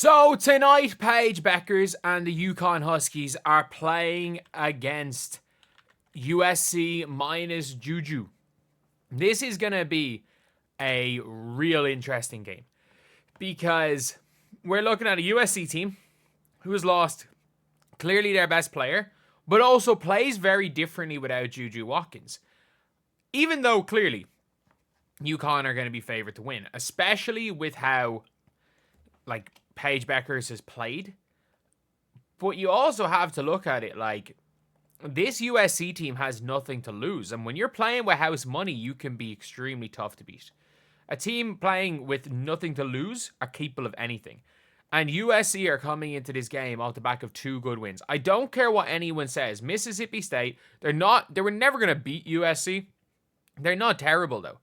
So tonight, Paige Bueckers and the UConn Huskies are playing against USC minus JuJu. This is going to be a real interesting game because we're looking at a USC team who has lost clearly their best player, but also plays very differently without JuJu Waktins. Even though clearly UConn are going to be favored to win, especially with how Paige Bueckers has played. But you also have to look at it like this USC team has nothing to lose. And when you're playing with house money, you can be extremely tough to beat. A team playing with nothing to lose are capable of anything. And USC are coming into this game off the back of 2 good wins. I don't care what anyone says. Mississippi State, they were never going to beat USC. They're not terrible though.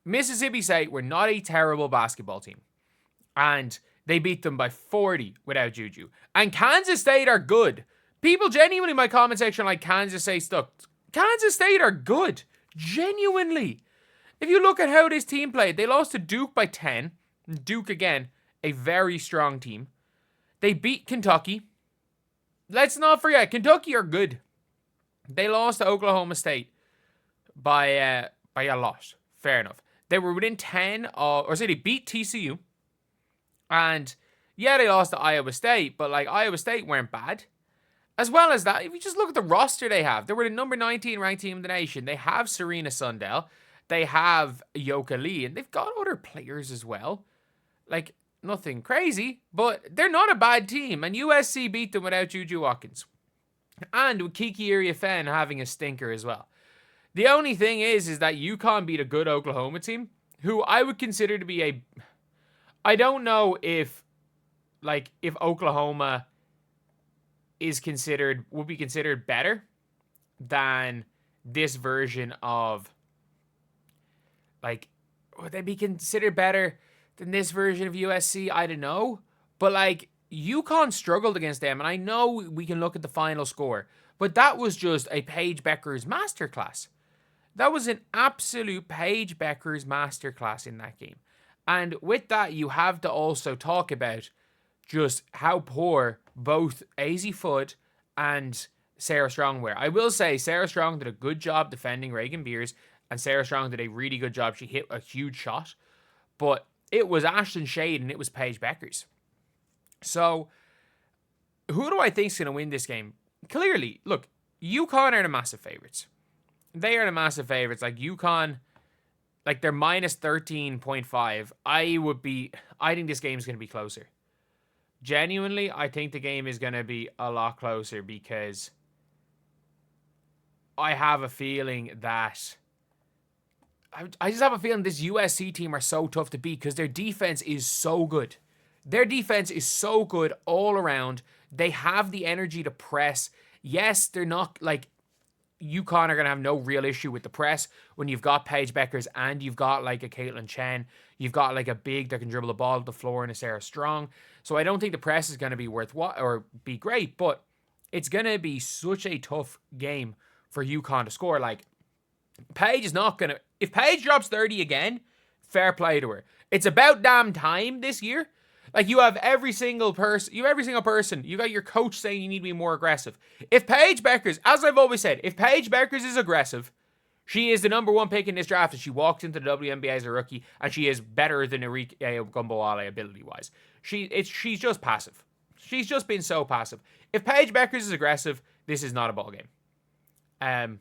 Mississippi State were not a terrible basketball team. And they beat them by 40 without JuJu. And Kansas State are good. People genuinely in my comment section like Kansas State stuff. Kansas State are good. Genuinely. If you look at how this team played, they lost to Duke by 10. Duke, again, a very strong team. They beat Kentucky. Let's not forget, Kentucky are good. They lost to Oklahoma State by a lot. Fair enough. They were within 10 they beat TCU. And yeah, they lost to Iowa State, but Iowa State weren't bad. As well as that, if you just look at the roster they have, they were the number 19 ranked team in the nation. They have Serena Sundell. They have Yoka Lee, and they've got other players as well. Nothing crazy, but they're not a bad team. And USC beat them without JuJu Waktins. And with Kiki Iriafen having a stinker as well. The only thing is that UConn beat a good Oklahoma team, who I would consider to be I don't know if Oklahoma would be considered better than this version of, would they be considered better than this version of USC? I don't know. But UConn struggled against them, and I know we can look at the final score, but that was just a Paige Bueckers masterclass. That was an absolute Paige Bueckers masterclass in that game. And with that, you have to also talk about just how poor both Azzi Fudd and Sarah Strong were. I will say Sarah Strong did a good job defending Reagan Beers, and Sarah Strong did a really good job. She hit a huge shot. But it was Ashton Shade and it was Paige Bueckers. So, who do I think is going to win this game? Clearly, look, UConn are the massive favorites. They are the massive favorites. UConn, they're minus 13.5. I think this game is going to be closer. Genuinely, I think the game is going to be a lot closer because I have a feeling that I just have a feeling this USC team are so tough to beat because their defense is so good. Their defense is so good all around. They have the energy to press. Yes, they're not UConn are going to have no real issue with the press when you've got Paige Bueckers and you've got a Caitlin Chen. You've got a big that can dribble the ball to the floor and a Sarah Strong. So I don't think the press is going to be or be great, but it's going to be such a tough game for UConn to score. Paige is not going to... If Paige drops 30 again, fair play to her. It's about damn time this year. You have every single person. You got your coach saying you need to be more aggressive. If Paige Bueckers, as I've always said, if Paige Bueckers is aggressive, she is the number 1 pick in this draft, and she walked into the WNBA as a rookie, and she is better than Enrique Gumboale ability-wise. She's just passive. She's just been so passive. If Paige Bueckers is aggressive, this is not a ball game. And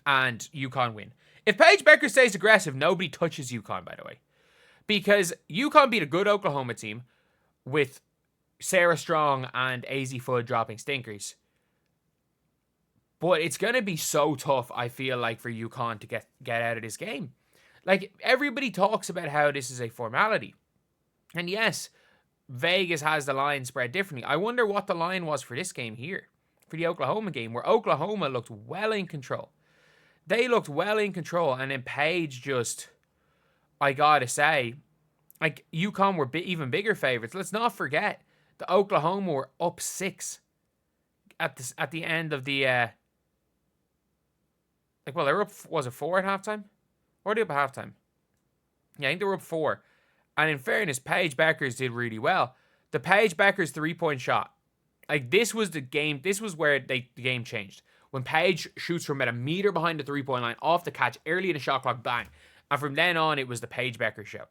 UConn win. If Paige Bueckers stays aggressive, nobody touches UConn, by the way. Because UConn beat a good Oklahoma team with Sarah Strong and Azzi Fudd dropping stinkers. But it's going to be so tough, I feel for UConn to get out of this game. Everybody talks about how this is a formality. And yes, Vegas has the line spread differently. I wonder what the line was for this game here. For the Oklahoma game, where Oklahoma looked well in control. They looked well in control, and then Paige just... I gotta say, UConn were even bigger favorites. Let's not forget that Oklahoma were up 6 at the end of the they were up, was it 4 at halftime? Or were they up at halftime? Yeah, I think they were up 4 And in fairness, Paige Bueckers did really well. The Paige Bueckers 3-point shot, like this was the game. This was where the game changed. When Paige shoots from about a meter behind the 3-point line, off the catch, early in the shot clock, bang. And from then on, it was the Paige Bueckers show.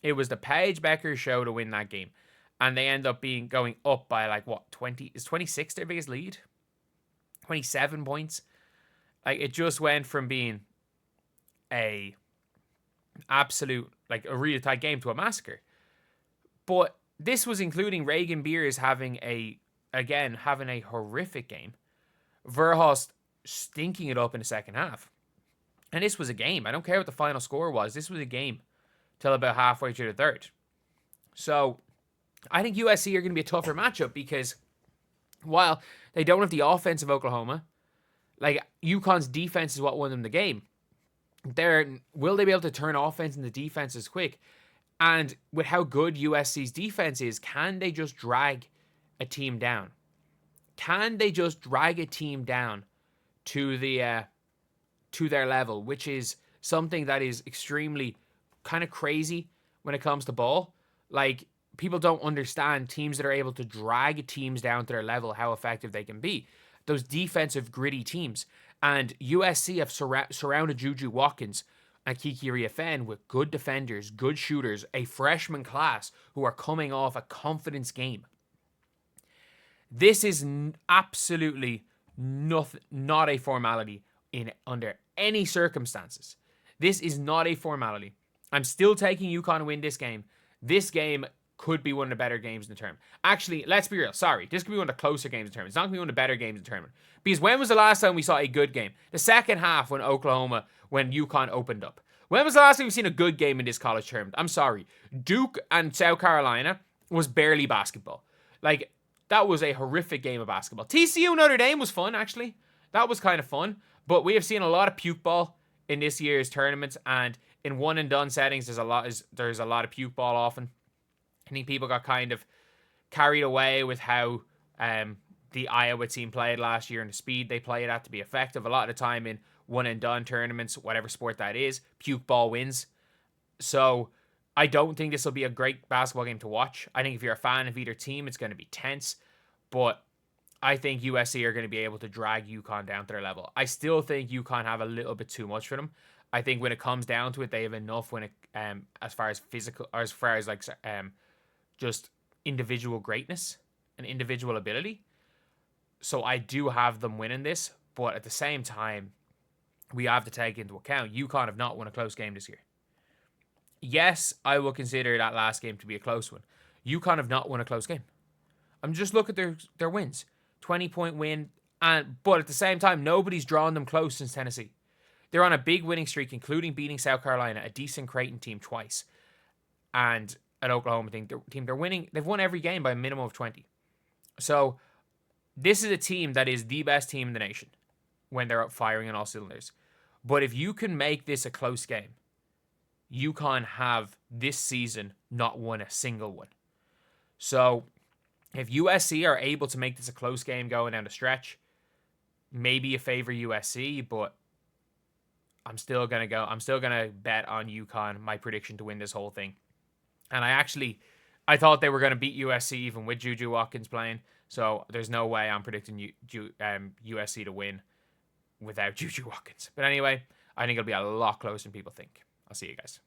It was the Paige Bueckers show to win that game. And they end up going up by like, what, 20? Is 26 their biggest lead? 27 points? Like, it just went from being a absolute, like, a really tight game to a massacre. But this was including Reagan Beers having a horrific game. Verhulst stinking it up in the second half. And this was a game. I don't care what the final score was. This was a game till about halfway through the third. So I think USC are going to be a tougher matchup because while they don't have the offense of Oklahoma, like UConn's defense is what won them the game. Will they be able to turn offense into defense as quick? And with how good USC's defense is, can they just drag a team down? Can they just drag a team down to their level, which is something that is extremely kind of crazy when it comes to ball. Like, people don't understand teams that are able to drag teams down to their level, how effective they can be. Those defensive, gritty teams. And USC have surrounded JuJu Waktins and Kiki Riafen with good defenders, good shooters, a freshman class who are coming off a confidence game. This is absolutely not a formality under any circumstances. This is not a formality. I'm still taking UConn to win this game. This game could be one of the better games in the tournament. Actually, let's be real. Sorry. This could be one of the closer games in the tournament. It's not going to be one of the better games in the tournament. Because when was the last time we saw a good game? The second half when UConn opened up. When was the last time we've seen a good game in this college tournament? I'm sorry. Duke and South Carolina was barely basketball. Like, that was a horrific game of basketball. TCU Notre Dame was fun, actually. That was kind of fun. But we have seen a lot of puke ball in this year's tournaments, and in one and done settings, there's a lot of puke ball often. I think people got kind of carried away with how the Iowa team played last year and the speed they played at to be effective. A lot of the time in one and done tournaments, whatever sport that is, puke ball wins. So I don't think this will be a great basketball game to watch. I think if you're a fan of either team, it's going to be tense. But I think USC are going to be able to drag UConn down to their level. I still think UConn have a little bit too much for them. I think when it comes down to it, they have enough when it as far as physical, or as far as like just individual greatness and individual ability. So I do have them winning this, but at the same time, we have to take into account UConn have not won a close game this year. Yes, I will consider that last game to be a close one. UConn have not won a close game. Just look at their wins. 20-point win, but at the same time, nobody's drawn them close since Tennessee. They're on a big winning streak, including beating South Carolina, a decent Creighton team twice, and an Oklahoma team. They're winning. They've won every game by a minimum of 20. So this is a team that is the best team in the nation when they're up firing on all cylinders. But if you can make this a close game, UConn have this season not won a single one. So if USC are able to make this a close game going down the stretch, maybe you favor USC, but I'm still gonna bet on UConn, my prediction to win this whole thing. And I thought they were gonna beat USC even with JuJu Waktins playing. So there's no way I'm predicting USC to win without JuJu Waktins. But anyway, I think it'll be a lot closer than people think. I'll see you guys.